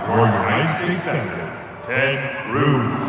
your United States Senator, Ted Cruz.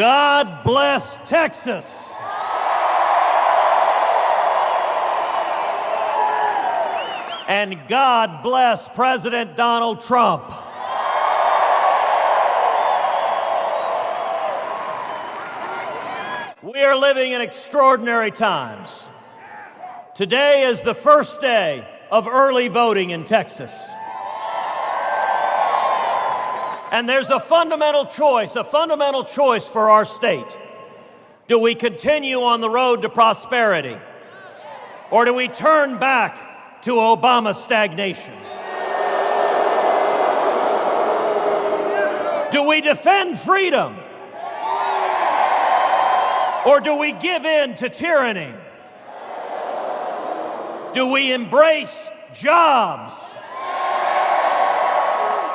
God bless Texas. And God bless President Donald Trump. We are living in extraordinary times. Today is the first day of early voting in Texas. And there's a fundamental choice for our state. Do we continue on the road to prosperity? Or do we turn back to Obama's stagnation? Do we defend freedom? Or do we give in to tyranny? Do we embrace jobs?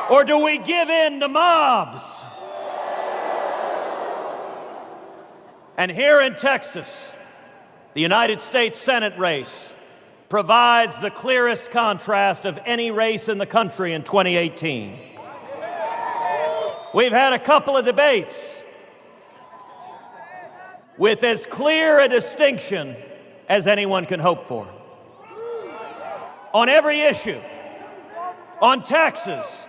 Or do we give in to mobs? And here in Texas, the United States Senate race provides the clearest contrast of any race in the country in 2018. We've had a couple of debates with as clear a distinction as anyone can hope for. On every issue, on taxes,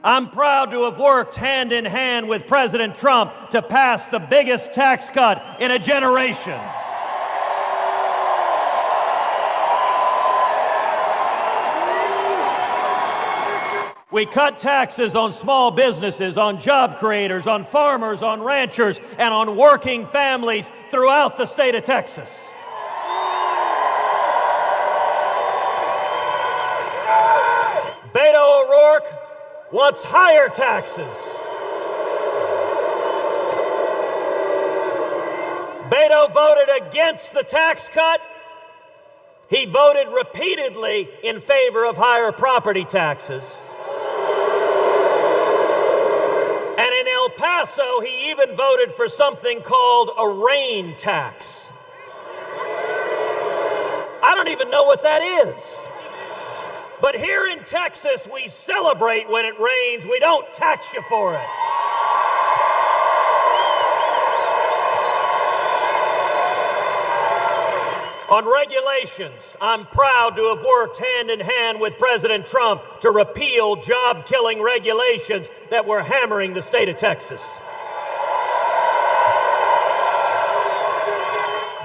I'm proud to have worked hand in hand with President Trump to pass the biggest tax cut in a generation. We cut taxes on small businesses, on job creators, on farmers, on ranchers, and on working families throughout the state of Texas. Beto O'Rourke wants higher taxes. Beto voted against the tax cut. He voted repeatedly in favor of higher property taxes. And in El Paso, he even voted for something called a rain tax. I don't even know what that is. But here in Texas, we celebrate when it rains. We don't tax you for it. On regulations, I'm proud to have worked hand in hand with President Trump to repeal job-killing regulations that were hammering the state of Texas.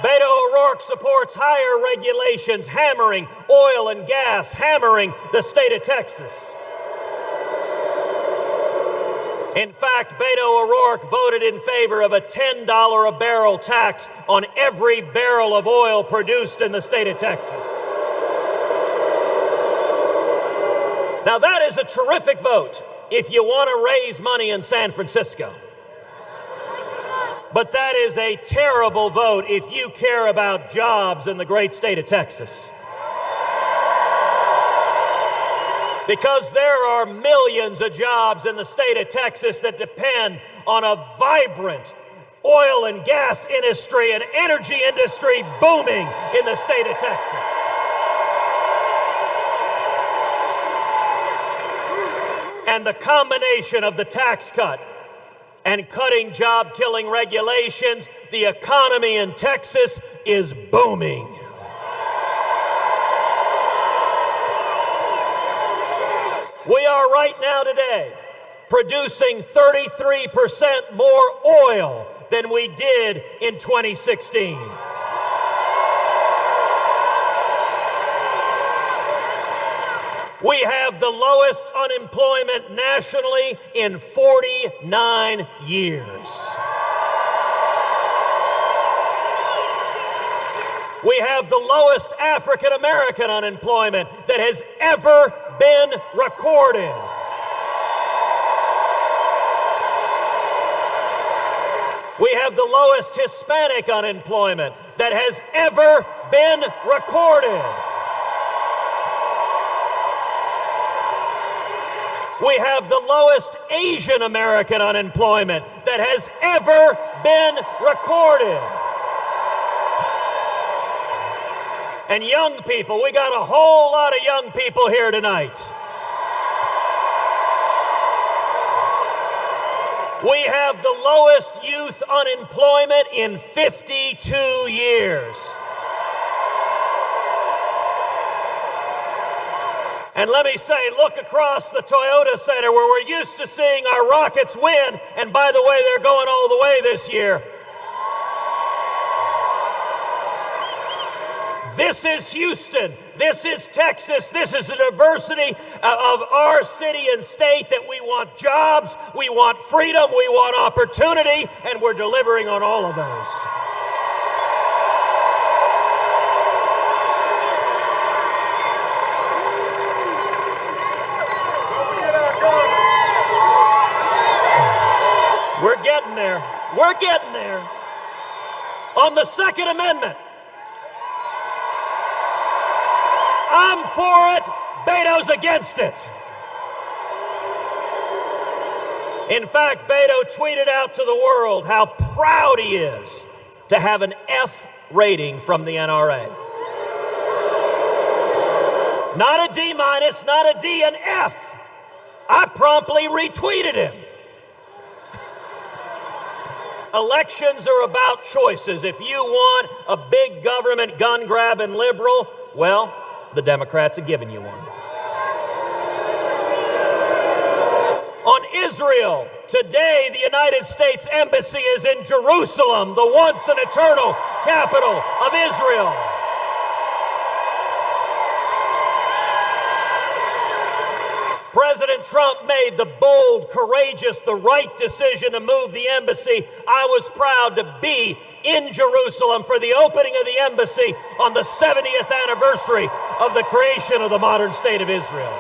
Beto O'Rourke supports higher regulations, hammering oil and gas, hammering the state of Texas. In fact, Beto O'Rourke voted in favor of a $10 a barrel tax on every barrel of oil produced in the state of Texas. Now that is a terrific vote if you want to raise money in San Francisco. But that is a terrible vote if you care about jobs in the great state of Texas. Because there are millions of jobs in the state of Texas that depend on a vibrant oil and gas industry and energy industry booming in the state of Texas. And the combination of the tax cut and cutting job-killing regulations, the economy in Texas is booming. We are right now today producing 33% more oil than we did in 2016. We have the lowest unemployment nationally in 49 years. We have the lowest African American unemployment that has ever been recorded. We have the lowest Hispanic unemployment that has ever been recorded. We have the lowest Asian American unemployment that has ever been recorded. And young people, we got a whole lot of young people here tonight. We have the lowest youth unemployment in 52 years. And let me say, look across the Toyota Center where we're used to seeing our Rockets win, and by the way, they're going all the way this year. This is Houston. This is Texas. This is the diversity of our city and state that we want jobs, we want freedom, we want opportunity, and we're delivering on all of those. We're getting there. We're getting there. On the Second Amendment, I'm for it, Beto's against it. In fact, Beto tweeted out to the world how proud he is to have an F rating from the NRA. Not a D minus, not a D, an F. I promptly retweeted him. Elections are about choices. If you want a big government gun-grabbing liberal, well, the Democrats have given you one. On Israel, today the United States Embassy is in Jerusalem, the once and eternal capital of Israel. President Trump made the bold, courageous, the right decision to move the embassy. I was proud to be in Jerusalem for the opening of the embassy on the 70th anniversary of the creation of the modern state of Israel.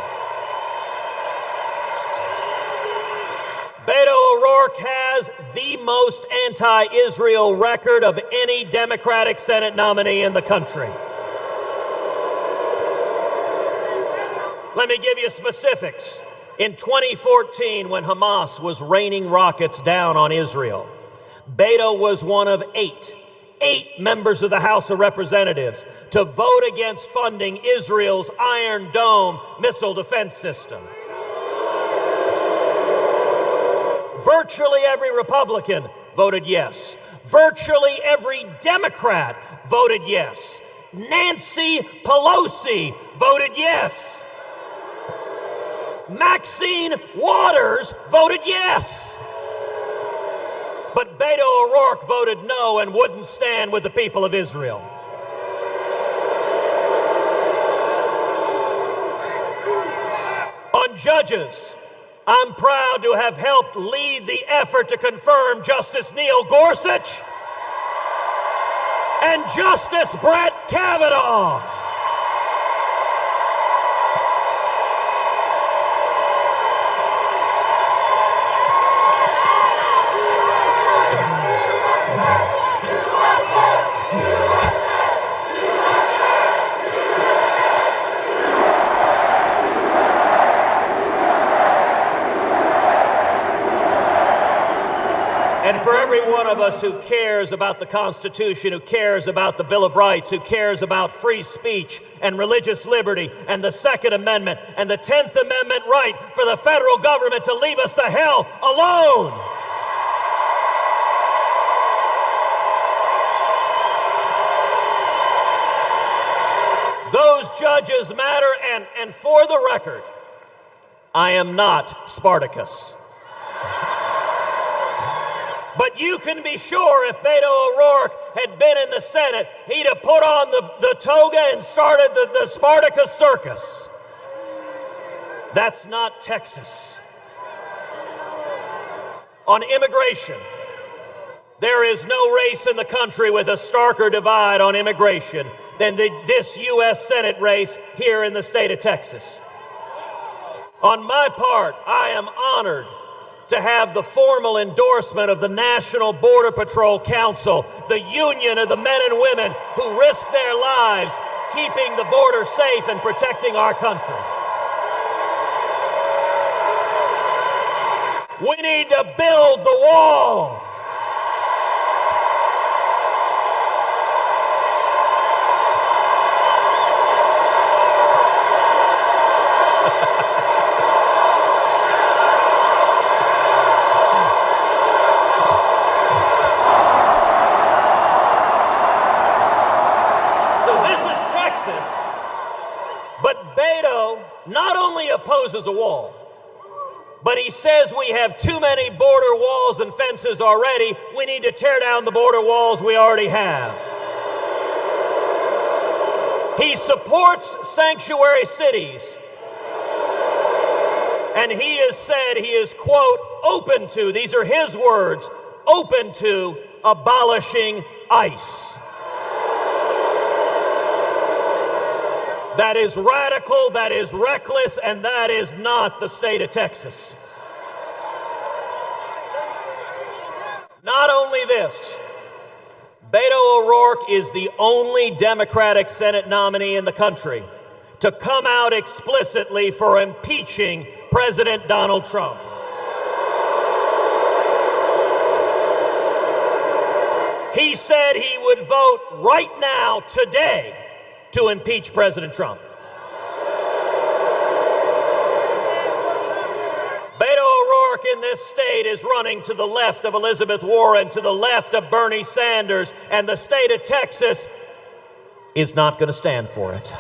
Beto O'Rourke has the most anti-Israel record of any Democratic Senate nominee in the country. Let me give you specifics. In 2014, when Hamas was raining rockets down on Israel, Beto was one of eight members of the House of Representatives to vote against funding Israel's Iron Dome missile defense system. Virtually every Republican voted yes. Virtually every Democrat voted yes. Nancy Pelosi voted yes. Maxine Waters voted yes. But Beto O'Rourke voted no and wouldn't stand with the people of Israel. On judges, I'm proud to have helped lead the effort to confirm Justice Neil Gorsuch and Justice Brett Kavanaugh. And for every one of us who cares about the Constitution, who cares about the Bill of Rights, who cares about free speech and religious liberty and the Second Amendment and the 10th Amendment right for the federal government to leave us the hell alone. Those judges matter, and for the record, I am not Spartacus. But you can be sure if Beto O'Rourke had been in the Senate, he'd have put on the toga and started the Spartacus circus. That's not Texas. On immigration, There is no race in the country with a starker divide on immigration than this U.S. Senate race here in the state of Texas. On my part, I am honored to have the formal endorsement of the National Border Patrol Council, the union of the men and women who risk their lives keeping the border safe and protecting our country. We need to build the wall. But Beto not only opposes a wall, but he says we have too many border walls and fences already. We need to tear down the border walls we already have. He supports sanctuary cities. And he has said he is, quote, open to, these are his words, open to abolishing ICE. That is radical, that is reckless, and that is not the state of Texas. Not only this, Beto O'Rourke is the only Democratic Senate nominee in the country to come out explicitly for impeaching President Donald Trump. He said he would vote right now, today, to impeach President Trump. Beto O'Rourke in this state is running to the left of Elizabeth Warren, to the left of Bernie Sanders, and the state of Texas is not going to stand for it.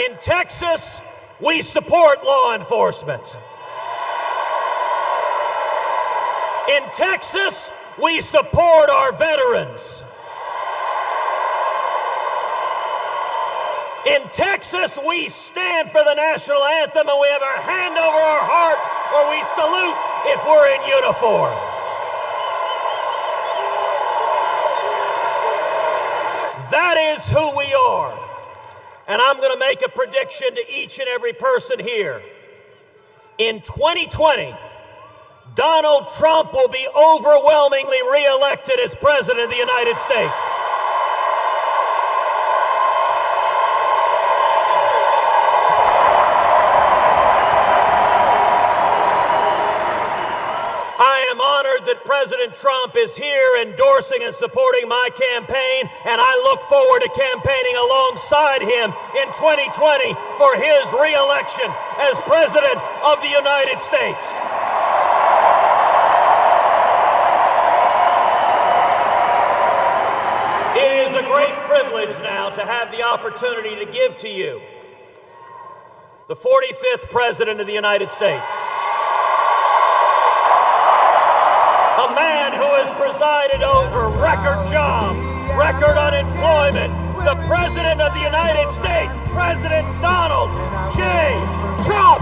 In Texas, we support law enforcement. In Texas, we support our veterans. In Texas, we stand for the national anthem and we have our hand over our heart or we salute if we're in uniform. That is who we are. And I'm going to make a prediction to each and every person here. In 2020, Donald Trump will be overwhelmingly reelected as President of the United States. I am honored that President Trump is here endorsing and supporting my campaign, and I look forward to campaigning alongside him in 2020 for his re-election as President of the United States. It is a great privilege now to have the opportunity to give to you the 45th President of the United States. A man who has presided over record jobs, record unemployment, the President of the United States, President Donald J. Trump.